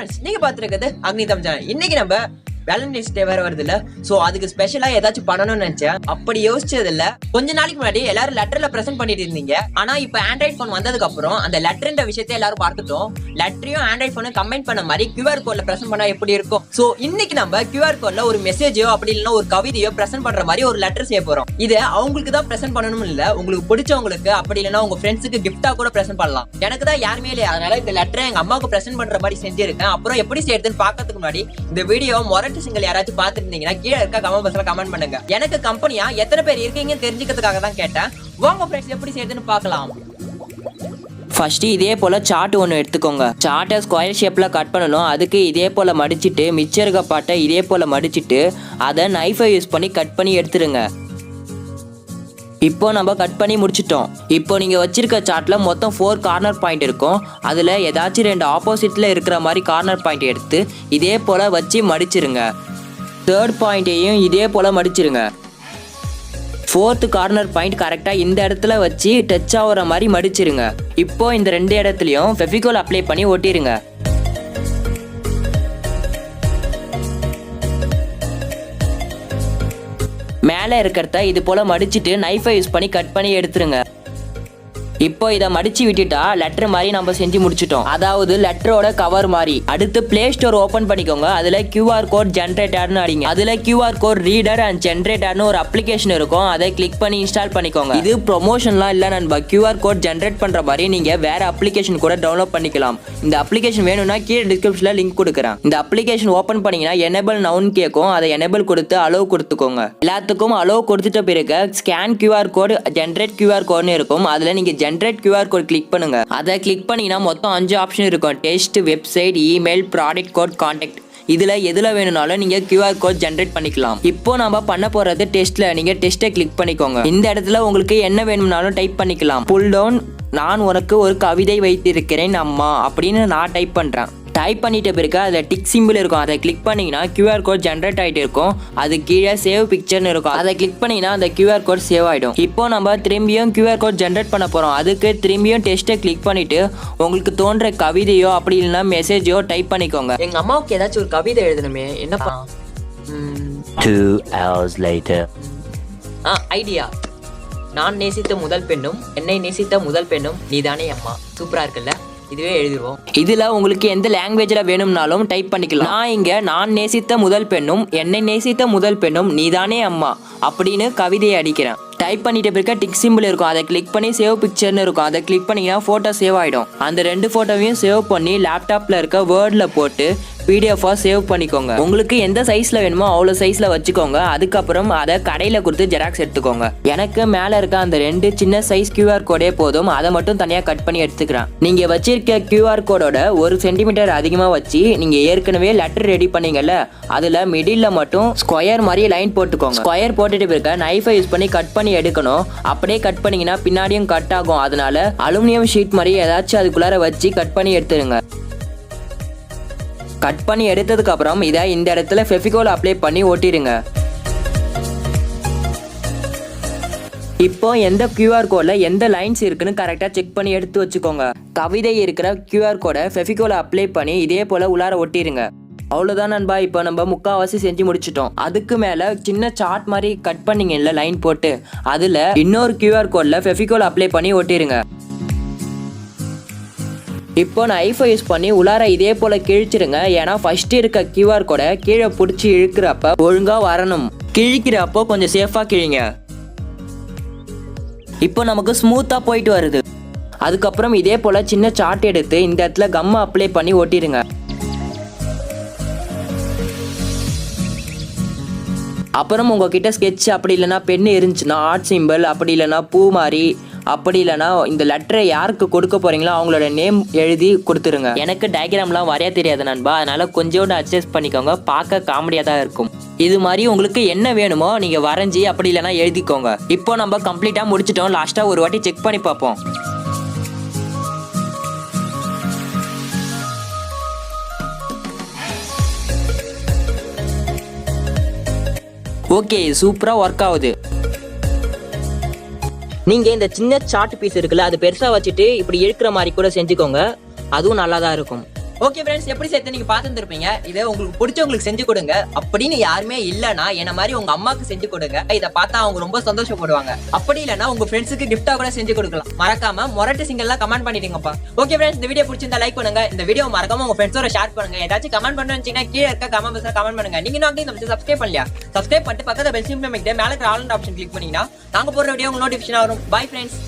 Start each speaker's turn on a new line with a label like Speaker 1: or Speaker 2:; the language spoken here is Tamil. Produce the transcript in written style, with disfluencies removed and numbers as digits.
Speaker 1: ஃப்ரெண்ட்ஸ், நீங்க பாத்துருக்கிறது அக்னி தமிழ். இன்னைக்கு நம்ம வேலண்டைன்ஸ் டே வேற வருது இல்ல, சோ அதுக்கு ஸ்பெஷலா ஏதாச்சும் பண்ணணும்னு நினைச்சேன். அப்படி யோசிச்சது இல்ல. கொஞ்ச நாளைக்கு முன்னாடி எல்லாரும் லெட்டர்ல பிரசன்ட் பண்ணிட்டு இருந்தீங்க. ஆனா இப்ப ஆண்ட்ராய்ட் போன் வந்ததுக்கு அப்புறம் அந்த லெட்டர்ன்ற விஷயத்தை எல்லாரும் பார்த்துட்டோம். லெட்டரையும் ஆண்ட்ராய்ட் போனும் கம்பைன் பண்ண மாதிரி QR கோட்ல பிரசன்ட் பண்ணா எப்படி இருக்கும். சோ இன்னைக்கு நம்ம QR கோட்ல ஒரு மெசேஜோ அப்படி இல்லைன்னா ஒரு கவிதையோ பிரசன்ட் பண்ற மாதிரி ஒரு லெட்டர் செய்ய போறோம். இதை அவங்களுக்கு தான் பிரசன்ட் பண்ணணும் இல்ல, உங்களுக்கு பிடிச்சவங்களுக்கு அப்படி இல்லைன்னா உங்க ஃப்ரெண்ட்ஸுக்கு கிஃப்டா கூட பிரசன்ட் பண்ணலாம். எனக்கு தான் யாருமே இல்லையா, அதனால இந்த லெட்டரை எங்க அம்மாவுக்கு பிரசன்ட் பண்ற மாதிரி செஞ்சிருக்கேன். அப்புறம் எப்படி செய்யறதுன்னு பாக்கிறதுக்கு முன்னாடி இந்த வீடியோ சிங்கிள் யாராச்சும் பாத்துருந்தீங்கன்னா கீழே இருக்க கமெண்ட் பாக்ஸ்ல கமெண்ட் பண்ணுங்க. எனக்கு கம்பெனியா எத்தனை பேர் இருக்கீங்கன்னு தெரிஞ்சுக்கிறதுக்காக தான் கேட்டேன். வாங்க ஃப்ரெண்ட்ஸ், எப்படி செய்யறதுன்னு பார்க்கலாம்.
Speaker 2: ஃபர்ஸ்ட் இதே போல் சார்ட் ஒன்று எடுத்துக்கோங்க. சார்ட்டை ஸ்கொயர் ஷேப்பில் கட் பண்ணணும். அதுக்கு இதே போல் மடிச்சுட்டு மிச்சம் இருக்க பாட்டை இதே போல் மடிச்சுட்டு அதை நைஃபை யூஸ் பண்ணி கட் பண்ணி எடுத்துருங்க. இப்போ நம்ம கட் பண்ணி முடிச்சிட்டோம். இப்போ நீங்கள் வச்சிருக்க சார்ட்டில் மொத்தம் 4 கார்னர் பாயிண்ட் இருக்கும். அதில் ஏதாச்சும் 2 ஆப்போசிட்டில் இருக்கிற மாதிரி கார்னர் பாயிண்ட் எடுத்து இதே போல் வச்சு மடிச்சிருங்க. 3rd பாயிண்ட்டையும் இதே போல் மடிச்சிருங்க. 4th கார்னர் பாயிண்ட் கரெக்டாக இந்த இடத்துல வச்சு டச் ஆகிற மாதிரி மடிச்சிருங்க. இப்போ இந்த 2 இடத்துலையும் ஃபெவிகால் அப்ளை பண்ணி ஒட்டிடுங்க. மேலே இருக்கிறத இது போல் மடிச்சுட்டு நைஃபை யூஸ் பண்ணி கட் பண்ணி எடுத்துருங்க. இப்போ இதை மடிச்சு விட்டுட்டா லெட்டர் மாதிரி நம்ம செஞ்சு முடிச்சிட்டோம். அதாவது லெட்டரோட கவர் மாதிரி. அடுத்து பிளே ஸ்டோர் ஓபன் பண்ணிக்கோங்க. அதுல QR கோட் ஜென்ரேட்டர்னு அடிங்க. அதுல QR கோட் ரீடர் அண்ட் ஜென்ரேட்டர்னு ஒரு அப்ளிகேஷன் இருக்கும். அதை கிளிக் பண்ணி இன்ஸ்டால் பண்ணிக்கோங்க. இது ப்ரொமோஷன்லாம் இல்ல நண்பா. QR கோட் ஜென்ரேட் பண்ற மாதிரி நீங்க வேற அப்ளிகேஷன் கூட டவுன்லோட் பண்ணிக்கலாம். இந்த அப்ளிகேஷன் வேணும்னா கீழே டிஸ்கிரிப்ஷன்ல லிங்க் கொடுக்குறேன். இந்த அப்ளிகேஷன் ஓபன் பண்ணீங்கன்னா எனேபிள் நவுன் கேட்கும். அதை எனேபிள் கொடுத்து அலோவ் கொடுத்துக்கோங்க. எல்லாத்துக்கும் அலோவ் கொடுத்துட்ட பிறகு scan QR code generate QR கோட்னு இருக்கும். அதுல நீங்க ஜென்ரேட் QR கோட் கிளிக் பண்ணுங்க. அதை கிளிக் பண்ணீங்கன்னா மொத்தம் 5 ஆப்ஷன் இருக்கும். Test, website, email, product code, contact. இதுல எதுல வேணும்னாலும் நீங்க QR கோட் ஜென்ரேட் பண்ணிக்கலாம். இப்போ நம்ம பண்ண போறது டெஸ்ட்ல. நீங்க டெஸ்ட்டை கிளிக் பண்ணிக்கோங்க. இந்த இடத்துல உங்களுக்கு என்ன வேணும்னாலும் டைப் பண்ணிக்கலாம். புல் டவுன், நான் உனக்கு ஒரு கவிதை வைத்திருக்கிறேன் அம்மா அப்படின்னு நான் டைப் பண்றேன். டைப் பண்ணிட்ட பிறகு அதில் டிக் சிம்பிள் இருக்கும். அதை கிளிக் பண்ணிங்கன்னா QR கோட் ஜென்ரேட் ஆகிட்டு இருக்கும். அது கீழே சேவ் பிக்சர்னு இருக்கும். அதை கிளிக் பண்ணிங்கன்னா அந்த QR கோட் சேவ் ஆகிடும். இப்போ நம்ம திரும்பியும் QR கோட் ஜென்ரேட் பண்ண போகிறோம். அதுக்கு திரும்பியும் டெஸ்ட்டை கிளிக் பண்ணிவிட்டு உங்களுக்கு தோன்ற கவிதையோ அப்படி இல்லைன்னா மெசேஜோ டைப் பண்ணிக்கோங்க.
Speaker 1: எங்கள் அம்மாவுக்கு ஏதாச்சும் ஒரு கவிதை எழுதணுமே, என்னப்பா?
Speaker 2: 2 hours later.
Speaker 1: ஐடியா. நான் நேசித்த முதல் பெண்ணும் என்னை நேசித்த முதல் பெண்ணும் நீதானே அம்மா. சூப்பராக இருக்குல்ல? இதுவே எழுதிடுவோம்.
Speaker 2: இதுல உங்களுக்கு எந்த லாங்குவேஜ்ல வேணும்னாலும் டைப் பண்ணிக்கலாம். நான் இங்க நான் நேசித்த முதல் பெண்ணும் என்னை நேசித்த முதல் பெண்ணும் நீதானே அம்மா அப்படின்னு கவிதையை அடிக்கிறேன். டைப் பண்ணிட்ட பிறகு டிக் சிம்பிள் இருக்கும். அதை கிளிக் பண்ணி சேவ் பிக்சர்னு இருக்கும். அதை கிளிக் பண்ணிங்கன்னா ஃபோட்டோ சேவ் ஆகிடும். அந்த 2 ஃபோட்டோவையும் சேவ் பண்ணி லேப்டாப்பில் இருக்க வேர்டில் போட்டு PDF-ஆ சேவ் பண்ணிக்கோங்க. உங்களுக்கு எந்த சைஸில் வேணுமோ அவ்வளோ சைஸில் வச்சுக்கோங்க. அதுக்கப்புறம் அதை கடையில் கொடுத்து ஜெராக்ஸ் எடுத்துக்கோங்க. எனக்கு மேலே இருக்க அந்த 2 சின்ன சைஸ் QR கோடே போதும். அதை மட்டும் தனியாக கட் பண்ணி எடுத்துக்கிறேன். நீங்கள் வச்சிருக்க QR கோடோட 1 சென்டிமீட்டர் அதிகமாக வச்சு நீங்கள் ஏற்கனவே லெட்டர் ரெடி பண்ணீங்கல்ல, அதில் மிடில் மட்டும் ஸ்கொயர் மாதிரி லைன் போட்டுக்கோங்க. ஸ்கொயர் போட்டுட்டு பிறகு நைஃபை யூஸ் பண்ணி கட் பண்ணி எடுக்கணும். அப்படியே கட் பண்ணீங்கன்னா பின்னாடியும் கட் ஆகும். அதனால அலுமினியம் ஷீட் மாதிரி ஏதாச்சும் அதுக்குள்ளார வச்சு கட் பண்ணி எடுத்துருங்க. கட் பண்ணி எடுத்ததுக்கு அப்புறம் இதை இந்த இடத்துல ஃபெவிகால் அப்ளை பண்ணி ஒட்டிடுங்க. இப்போ எந்த QR கோட்ல எந்த லைன்ஸ் இருக்குன்னு கரெக்டா செக் பண்ணி எடுத்து வச்சுக்கோங்க. கவிதை இருக்கிற QR கோடை ஃபெவிகால் அப்ளை பண்ணி இதே போல உள்ளார ஒட்டிடுங்க. அவ்வளோதான் நண்பா. இப்போ நம்ம முக்கால்வாசி செஞ்சு முடிச்சிட்டோம். அதுக்கு மேலே சின்ன சார்ட் மாதிரி கட் பண்ணீங்கல்ல லைன் போட்டு, அதில் இன்னொரு QR கோடில் ஃபெவிகால் அப்ளை பண்ணி ஒட்டிடுங்க. இப்போ நான் நைஃபை யூஸ் பண்ணி உள்ளார இதே போல் கிழிச்சிருங்க. ஏன்னா ஃபர்ஸ்ட் இருக்க QR கோடை கீழே பிடிச்சி இழுக்கிறப்ப ஒழுங்காக வரணும். கிழிக்கிறப்போ கொஞ்சம் சேஃபாக கிழிங்க. இப்போ நமக்கு ஸ்மூத்தாக போயிட்டு வருது. அதுக்கப்புறம் இதே போல் சின்ன சார்ட் எடுத்து இந்த இடத்துல கம்மை அப்ளை பண்ணி ஒட்டிடுங்க. அப்புறம் உங்ககிட்ட ஸ்கெட்ச் அப்படி இல்லைன்னா பென் இருந்துச்சுன்னா ஆர்ட் சிம்பிள், அப்படி இல்லைன்னா பூ மாதிரி, அப்படி இல்லைன்னா இந்த லெட்டரை யாருக்கு கொடுக்க போறீங்களோ அவங்களோட நேம் எழுதி கொடுத்துருங்க. எனக்கு டயக்ராம்லாம் வரைய தெரியாது நண்பா, அதனால கொஞ்சோண்டு அட்ஜஸ்ட் பண்ணிக்கோங்க. பார்க்க காமெடியாக தான் இருக்கும். இது மாதிரி உங்களுக்கு என்ன வேணுமோ நீங்க வரைஞ்சி அப்படி இல்லைன்னா எழுதிக்கோங்க. இப்போ நம்ம கம்ப்ளீட்டாக முடிச்சிட்டோம். லாஸ்ட்டாக ஒரு வாட்டி செக் பண்ணி பார்ப்போம். ஓகே, சூப்பராக ஒர்க் ஆகுது. நீங்கள் இந்த சின்ன சார்ட் பீஸ் இருக்குல்ல, அது பெருசாக வச்சுட்டு இப்படி இழுக்கிற மாதிரி கூட செஞ்சுக்கோங்க. அதுவும் நல்லா தான் இருக்கும்.
Speaker 1: ஓகே ஃப்ரெண்ட்ஸ், எப்படி சேர்த்து நீங்க பார்த்துருப்பீங்க. இதை உங்களுக்கு பிடிச்சவங்களுக்கு செஞ்சு கொடுங்க. அப்படின்னு யாருமே இல்லைன்னா என்ன மாதிரி உங்க அம்மாக்கு செஞ்சு கொடுங்க. இதை பார்த்தா அவங்க ரொம்ப சந்தோஷப்படுவாங்க. அப்படி இல்லைன்னா உங்க ஃப்ரெண்ட்ஸுக்கு கிஃப்டா கூட செஞ்சு கொடுக்கலாம். மறக்காம மொரட்டு சிங்கல்லாம் கமெண்ட் பண்ணிட்டீங்கப்பா. ஓகே ஃப்ரெண்ட்ஸ், இந்த வீடியோ பிடிச்சிருந்தா லைக் பண்ணுங்க. இந்த வீடியோ மறக்காம உங்க ஃப்ரெண்ட்ஸோட ஷேர் பண்ணுங்க. ஏதாச்சும் கமெண்ட் பண்ணணும்னா கீழே இருக்க கமெண்ட் பாக்ஸ்ல கமெண்ட் பண்ணுங்க. நீங்க இன்னும் சப்ஸ்கிரைப் பண்ணலையா? சப்ஸ்கிரைப் பண்ணிட்டு பக்கத்துல பெல் சிம்பிள் அமைக்கிட்டு மேல இருக்கிற ஆல் ஆப்ஷன் கிளிக் பண்ணீங்கன்னா நாங்க போடுற வீடியோ உங்களுக்கு நோட்டிஃபிகேஷன் வரும். Bye friends.